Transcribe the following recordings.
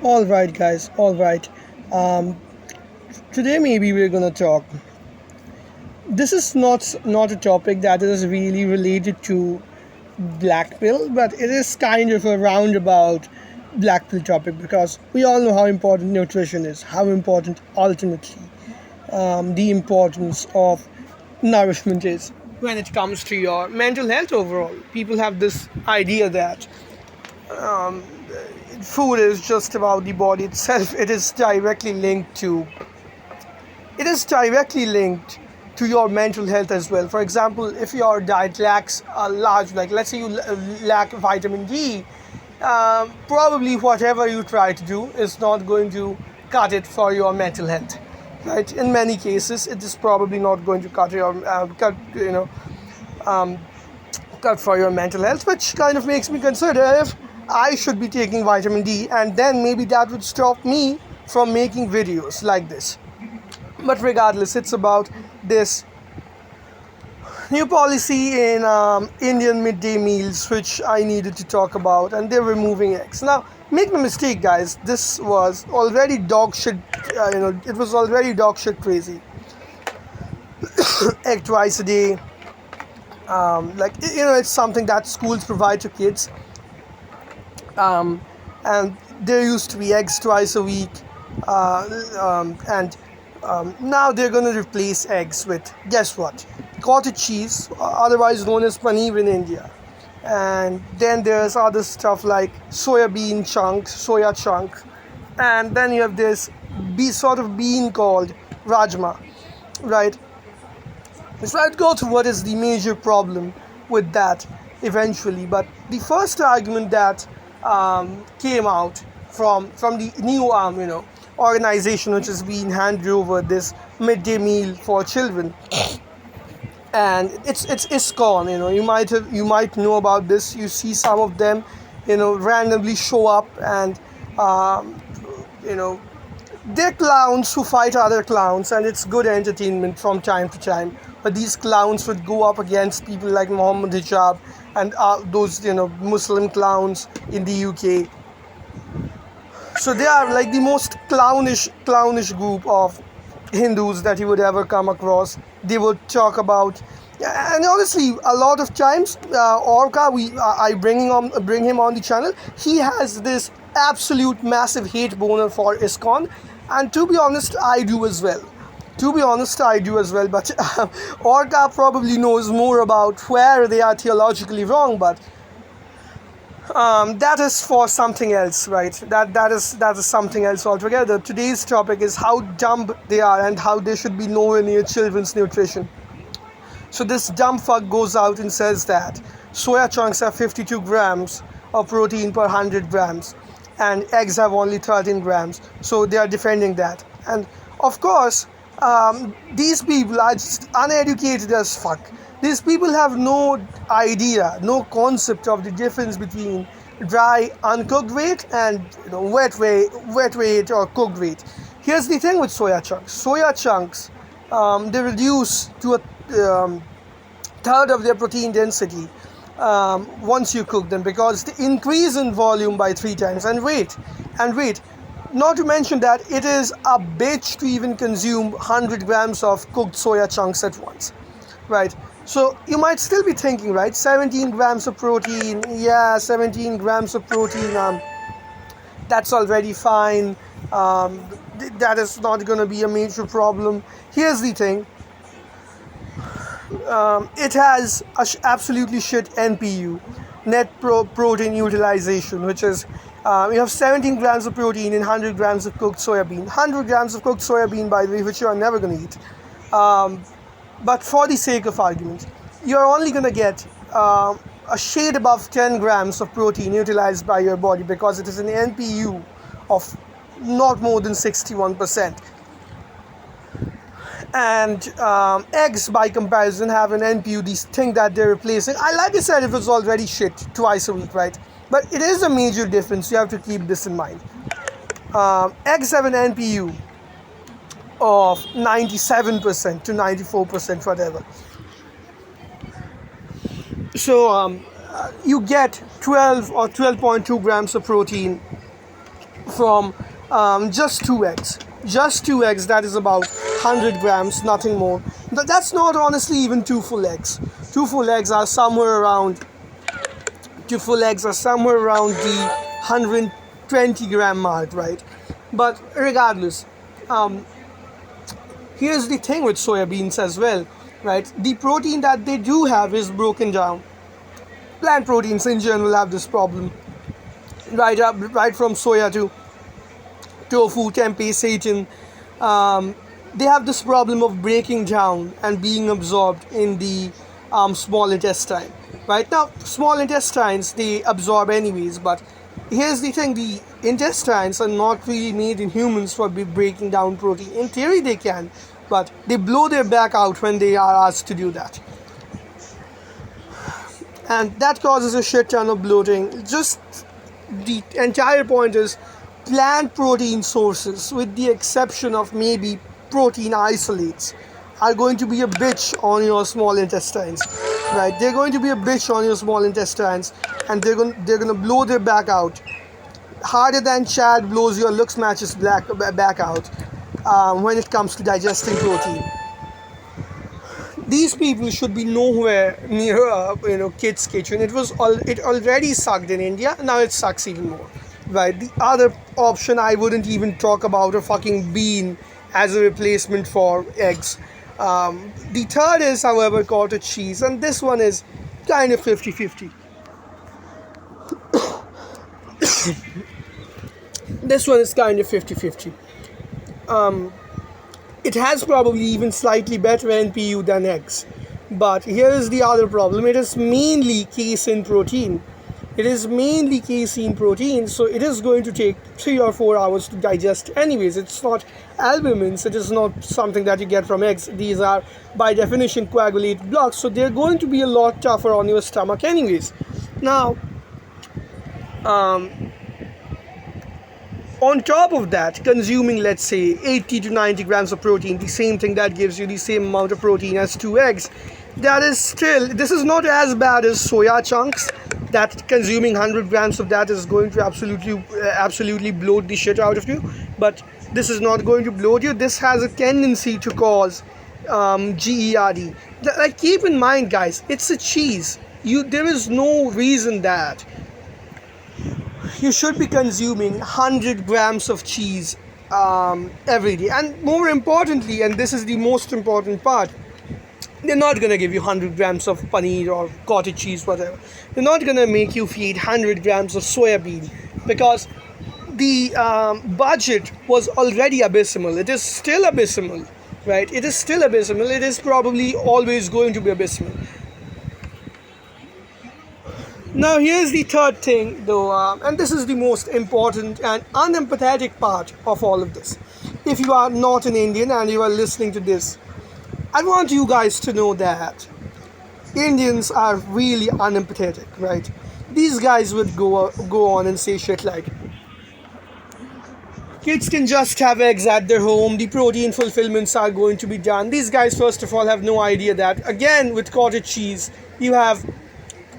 All right, guys. All right. Um, Today maybe we're gonna talk. This is not a topic that is really related to black pill, but it is kind of a roundabout black pill topic because we all know how important nutrition is, how important ultimately the importance of nourishment is when it comes to your mental health overall. People have this idea that food is just about the body itself. It is directly linked to your mental health as well. For example, if your diet lacks a large, like let's say you lack vitamin D, probably whatever you try to do is not going to cut it for your mental health, right? In many cases, it is probably not going to cut for your mental health, which kind of makes me consider if I should be taking vitamin D, and then maybe that would stop me from making videos like this. But regardless, it's about this new policy in Indian midday meals, which I needed to talk about, and they're removing eggs. Now, make no mistake, guys, this was already dog shit. It was already dog shit crazy. Egg twice a day, it's something that schools provide to kids, and there used to be eggs twice a week, and now they're going to replace eggs with, guess what, cottage cheese, otherwise known as paneer in India. And then there's other stuff like soya chunk, and then you have this sort of bean called rajma, right? So I'd go through what is the major problem with that eventually. But the first argument that came out from the new organization which has been handed over this midday meal for children, and it's ISKCON. You might know about this. You see some of them randomly show up, and you know they're clowns who fight other clowns, and it's good entertainment from time to time. But these clowns would go up against people like Muhammad Hijab and those Muslim clowns in the UK. So they are like the most clownish group of Hindus that you would ever come across. They would talk about, and honestly, a lot of times, Orca, I bring him on the channel. He has this absolute massive hate boner for ISKCON, and to be honest, I do as well. But Orca probably knows more about where they are theologically wrong, but that is for something else, right? That is something else altogether. Today's topic is how dumb they are and how they should be nowhere near children's nutrition. So this dumb fuck goes out and says that soya chunks have 52 grams of protein per 100 grams and eggs have only 13 grams. So they are defending that. And of course, these people are just uneducated as fuck. These people have no idea, no concept of the difference between dry, uncooked weight and wet weight or cooked weight. Here's the thing with soya chunks. Soya chunks, they reduce to a third of their protein density once you cook them, because they increase in volume by 3 times and weight. Not to mention that it is a bitch to even consume 100 grams of cooked soya chunks at once, right? So you might still be thinking, right, 17 grams of protein, 17 grams of protein, that's already fine, that is not going to be a major problem. Here's the thing, it has absolutely shit NPU, net protein utilization, which is you have 17 grams of protein in 100 grams of cooked soya bean. 100 grams of cooked soya bean, by the way, which you are never going to eat. But for the sake of argument, you're only going to get a shade above 10 grams of protein utilized by your body, because it is an NPU of not more than 61%. And eggs, by comparison, have an NPU, this thing that they're replacing. Like I said, it was already shit twice a week, right? But it is a major difference. You have to keep this in mind. Eggs have an NPU of 97% to 94%, whatever. So you get 12 or 12.2 grams of protein from just two eggs. Just two eggs, that is about 100 grams, nothing more. That's not honestly even two full eggs. Two full eggs are somewhere around the 120 gram mark, right? But regardless, here's the thing with soya beans as well, right? The protein that they do have is broken down. Plant proteins in general have this problem, right from soya to tofu, tempeh, seitan. They have this problem of breaking down and being absorbed in the small intestine. Right now, small intestines they absorb anyways, but here's the thing: the intestines are not really made in humans for breaking down protein. In theory, they can, but they blow their back out when they are asked to do that, and that causes a shit ton of bloating. Just the entire point is plant protein sources, with the exception of maybe protein isolates, are going to be a bitch on your small intestines, right? They're going to be a bitch on your small intestines, and they're gonna blow their back out harder than Chad blows your looks matches back out when it comes to digesting protein. These people should be nowhere near kids' kitchen. It already sucked in India. Now it sucks even more, right? The other option I wouldn't even talk about a fucking bean as a replacement for eggs. The third is, however, cottage cheese, and this one is kind of 50-50. This one is kind of 50-50. It has probably even slightly better NPU than eggs. But here is the other problem. It is mainly casein protein. So it is going to take 3 or 4 hours to digest anyways. It's not albumins. It is not something that you get from eggs. These are, by definition, coagulated blocks. So they're going to be a lot tougher on your stomach anyways. Now, on top of that, consuming, let's say, 80 to 90 grams of protein, the same thing that gives you the same amount of protein as 2 eggs, this is not as bad as soya chunks, that consuming 100 grams of that is going to absolutely bloat the shit out of you. But this is not going to bloat you. This has a tendency to cause GERD. Like, keep in mind, guys, it's a cheese. There is no reason that you should be consuming 100 grams of cheese every day. And more importantly, and this is the most important part, they're not going to give you 100 grams of paneer or cottage cheese, whatever. They're not going to make you feed 100 grams of soya bean, because the budget was already abysmal. It is still abysmal, right? It is still abysmal. It is probably always going to be abysmal. Now here's the third thing though, and this is the most important and unempathetic part of all of this. If you are not an Indian and you are listening to this, I want you guys to know that Indians are really unempathetic, right? These guys would go on and say shit like, kids can just have eggs at their home, the protein fulfillments are going to be done. These guys, first of all, have no idea that, again, with cottage cheese, you have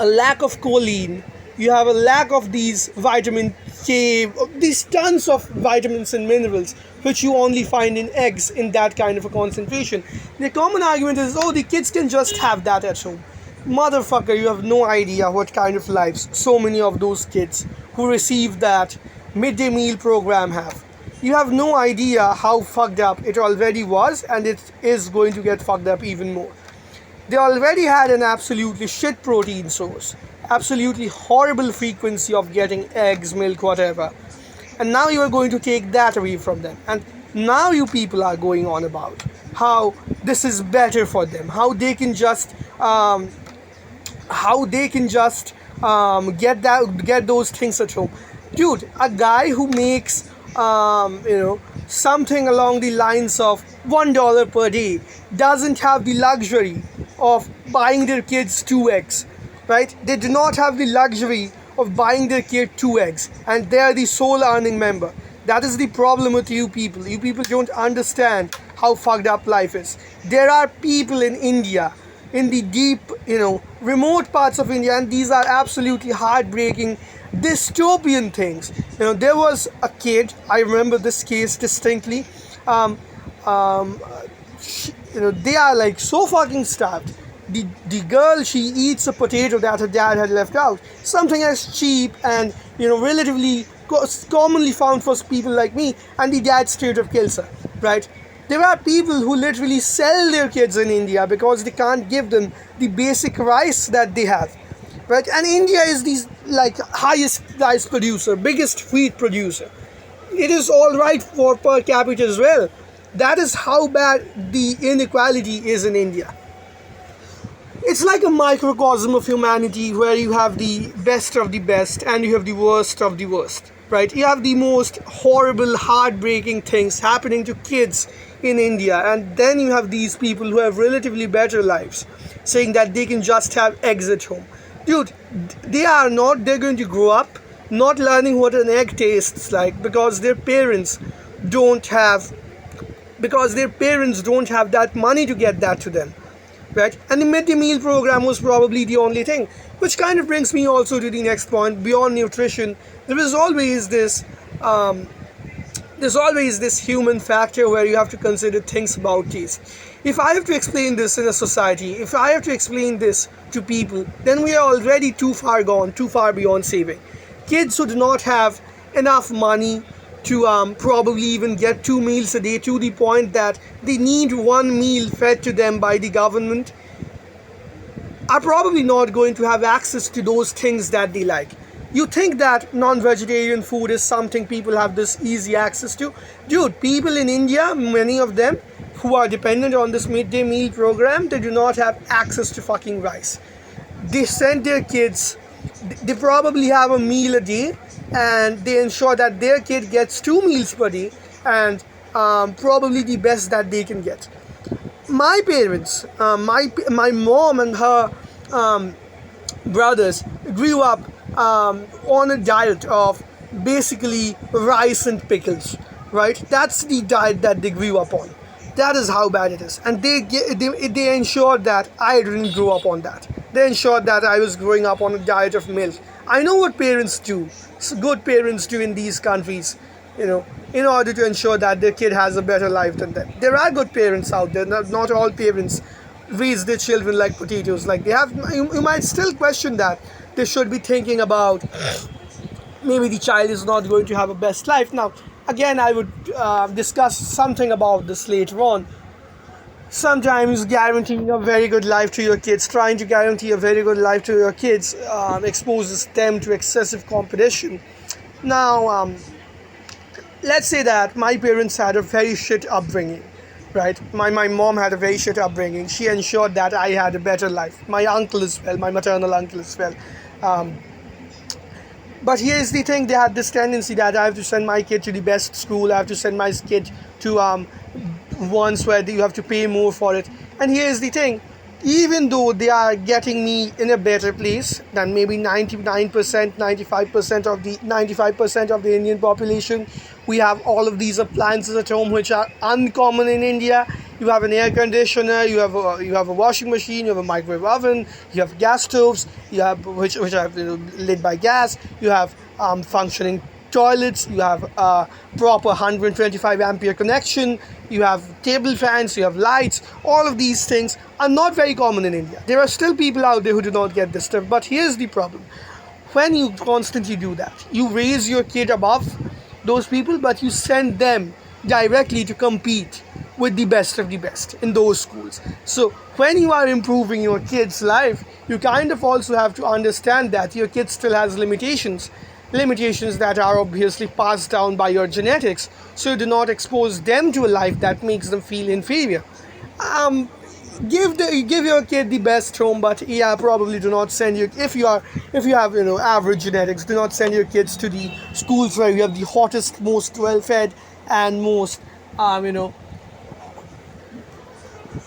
a lack of choline, you have a lack of these vitamin K, these tons of vitamins and minerals which you only find in eggs in that kind of a concentration. The common argument is, oh, the kids can just have that at home. Motherfucker, you have no idea what kind of lives so many of those kids who receive that midday meal program have. You have no idea how fucked up it already was, and it is going to get fucked up even more. They already had an absolutely shit protein source, absolutely horrible frequency of getting eggs, milk, whatever. And now you are going to take that away from them. And now you people are going on about how this is better for them, how they can just get those things at home. Dude, a guy who makes something along the lines of $1 per day doesn't have the luxury of buying their kids 2 eggs, right? They do not have the luxury of buying their kid 2 eggs, and they are the sole earning member. That is the problem with you people. You people don't understand how fucked up life is. There are people in India, in the deep, remote parts of India, and these are absolutely heartbreaking dystopian things. There was a kid, I remember this case distinctly. Um, um, they are like so fucking starved. The girl, she eats a potato that her dad had left out, something as cheap and relatively commonly found for people like me, and the dad straight up kills her, right? There are people who literally sell their kids in India because they can't give them the basic rice that they have, right? And India is the like highest rice producer, biggest wheat producer. It is all right for per capita as well. That is how bad the inequality is in India. It's like a microcosm of humanity where you have the best of the best and you have the worst of the worst, right? You have the most horrible, heartbreaking things happening to kids in India, and then you have these people who have relatively better lives saying that they can just have eggs at home. Dude, they're going to grow up not learning what an egg tastes like because their parents don't have that money to get that to them, right? And the midday meal program was probably the only thing, which kind of brings me also to the next point. Beyond nutrition, there's always this human factor where you have to consider things about taste. If I have to explain this in a society, if I have to explain this to people, then we are already too far gone, too far beyond saving. Kids who do not have enough money to probably even get 2 meals a day, to the point that they need one meal fed to them by the government, are probably not going to have access to those things that they like. You think that non-vegetarian food is something people have this easy access to? Dude, people in India, many of them who are dependent on this midday meal program, they do not have access to fucking rice. They send their kids, they probably have a meal a day, and they ensure that their kid gets 2 meals per day, and probably the best that they can get. My parents, my mom and her brothers grew up on a diet of basically rice and pickles, right? That's the diet that they grew up on. That is how bad it is. And they ensured that I didn't grow up on that. They ensured that I was growing up on a diet of milk. I know what parents do, good parents do in these countries, in order to ensure that their kid has a better life than them. There are good parents out there. Not all parents raise their children like potatoes. Like they have, you might still question that. They should be thinking about maybe the child is not going to have a best life. Now, again, I would discuss something about this later on. Sometimes guaranteeing a very good life to your kids, trying to guarantee a very good life to your kids, exposes them to excessive competition. Now, let's say that my parents had a very shit upbringing, right? My mom had a very shit upbringing. She ensured that I had a better life. My uncle as well, my maternal uncle as well. But here's the thing, they had this tendency that I have to send my kid to the best school, I have to send my kid to ones where you have to pay more for it. And here's the thing, even though they are getting me in a better place than maybe 95% of the Indian population, we have all of these appliances at home which are uncommon in India. You have an air conditioner, you have a washing machine, you have a microwave oven, you have gas stoves, you have which are lit by gas, you have functioning toilets, you have a proper 125 ampere connection, you have table fans, you have lights. All of these things are not very common in India. There are still people out there who do not get this stuff. But here's the problem. When you constantly do that, you raise your kid above those people, but you send them directly to compete with the best of the best in those schools. So when you are improving your kid's life, you kind of also have to understand that your kid still has limitations that are obviously passed down by your genetics, so you do not expose them to a life that makes them feel inferior. Give your kid the best home, but probably do not send your, if you have average genetics, do not send your kids to the schools where you have the hottest, most well-fed and most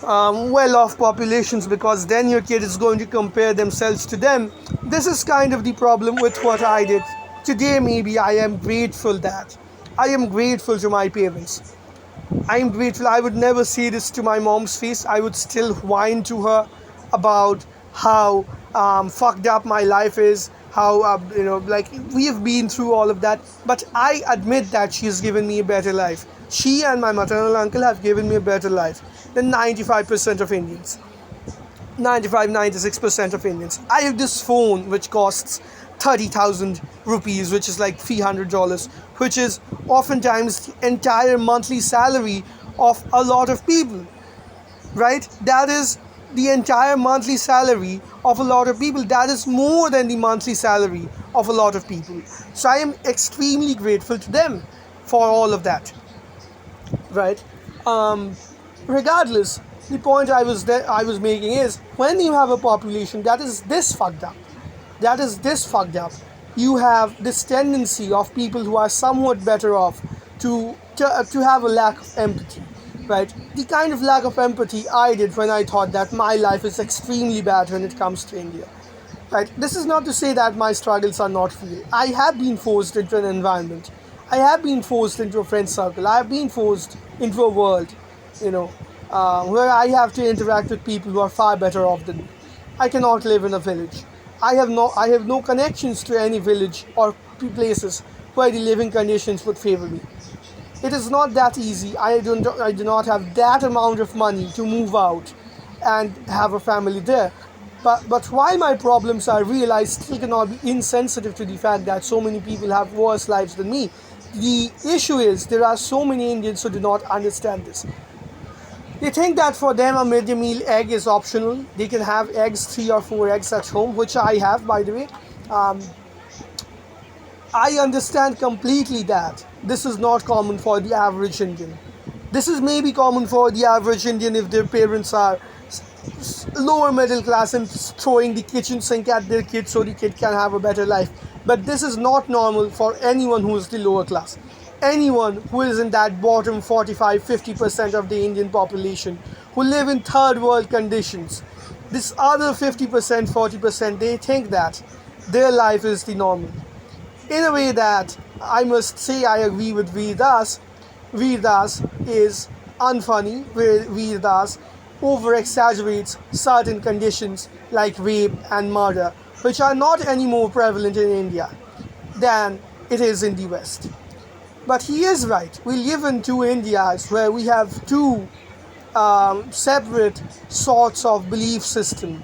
well-off populations, because then your kid is going to compare themselves to them. This is kind of the problem with what I did. Today, maybe I am grateful to my parents. I am grateful. I would never say this to my mom's face. I would still whine to her about how fucked up my life is, how like we have been through all of that. But I admit that she has given me a better life. She and my maternal uncle have given me a better life than 95% of Indians. 95-96% of Indians. I have this phone which costs 30,000 rupees, which is like $300, which is oftentimes the entire monthly salary of a lot of people, right? That is the entire monthly salary of a lot of people. That is more than the monthly salary of a lot of people. So I am extremely grateful to them for all of that, right? Regardless, the point I was making is, when you have a population that is this fucked up, you have this tendency of people who are somewhat better off to have a lack of empathy, right? The kind of lack of empathy I did when I thought that my life is extremely bad when it comes to India, right? This is not to say that my struggles are not real. I have been forced into an environment. I have been forced into a friend circle. I have been forced into a world, where I have to interact with people who are far better off than me. I cannot live in a village. I have no connections to any village or places where the living conditions would favor me. It is not that easy. I do not have that amount of money to move out and have a family there. But while my problems are real, I still cannot be insensitive to the fact that so many people have worse lives than me. The issue is, there are so many Indians who do not understand this. They think that for them a midday meal egg is optional. They can have eggs, 3 or 4 eggs at home, which I have, by the way. I understand completely that this is not common for the average Indian. This is maybe common for the average Indian if their parents are lower middle class and throwing the kitchen sink at their kids so the kid can have a better life. But this is not normal for anyone who is the lower class. Anyone who is in that bottom 45-50% of the Indian population, who live in third world conditions, this other 50%, 40%, they think that their life is the normal. In a way that I must say I agree with Veer Das. Veer Das is unfunny. Veer Das over-exaggerates certain conditions like rape and murder, which are not any more prevalent in India than it is in the West. But he is right. We live in two Indias where we have two separate sorts of belief system.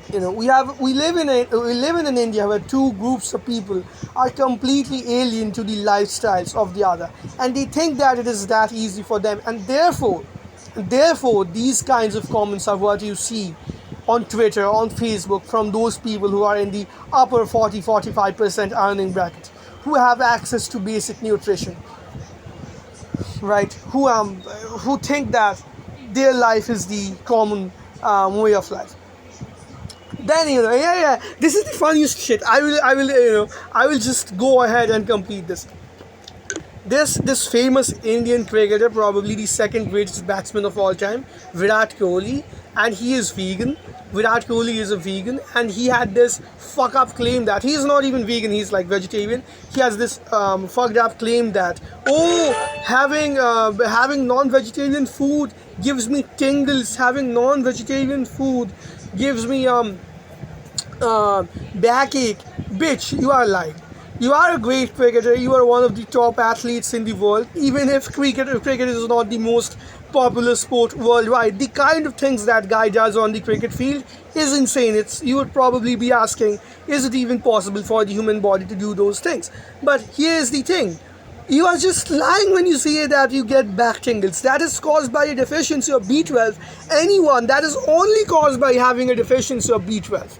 We live in an India where two groups of people are completely alien to the lifestyles of the other, and they think that it is that easy for them, and therefore these kinds of comments are what you see on Twitter, on Facebook, from those people who are in the upper 40-45% earning bracket, who have access to basic nutrition, right? Who think that their life is the common way of life. Then this is the funniest shit. I will just go ahead and complete this. This famous Indian cricketer, probably the second greatest batsman of all time, Virat Kohli, and he is vegan. Virat Kohli is a vegan, and he had this fuck up claim that he is not even vegan, he's like vegetarian. He has this fucked up claim that, having non-vegetarian food gives me tingles, having non-vegetarian food gives me backache. Bitch, you are lying. You are a great cricketer. You are one of the top athletes in the world. Even if cricket is not the most popular sport worldwide, the kind of things that guy does on the cricket field is insane. You would probably be asking, is it even possible for the human body to do those things? But here's the thing. You are just lying when you say that you get back tingles. That is caused by a deficiency of B12. Anyone, that is only caused by having a deficiency of B12.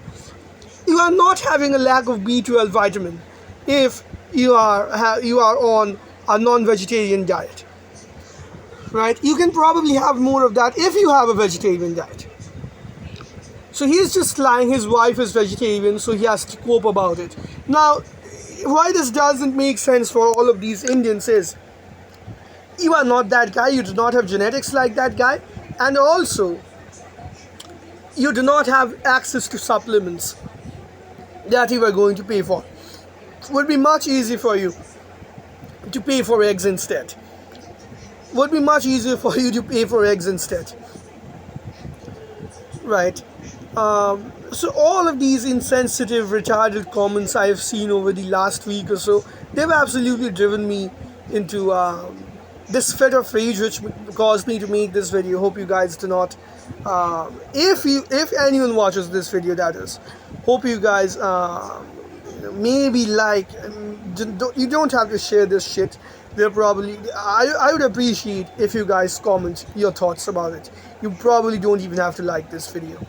You are not having a lack of B12 vitamin if you are on a non-vegetarian diet, right? You can probably have more of that if you have a vegetarian diet. So he's just lying. His wife is vegetarian, so he has to cope about it. Now, why this doesn't make sense for all of these Indians is, you are not that guy. You do not have genetics like that guy, and also you do not have access to supplements that you are going to pay for. It would be much easier for you to pay for eggs instead. Right? So all of these insensitive, retarded comments I have seen over the last week or so, they've absolutely driven me into this fit of rage, which caused me to make this video. Hope you guys do not. If anyone watches this video, that is, hope you guys maybe like. You don't have to share this shit. They're probably. I would appreciate if you guys comment your thoughts about it. You probably don't even have to like this video.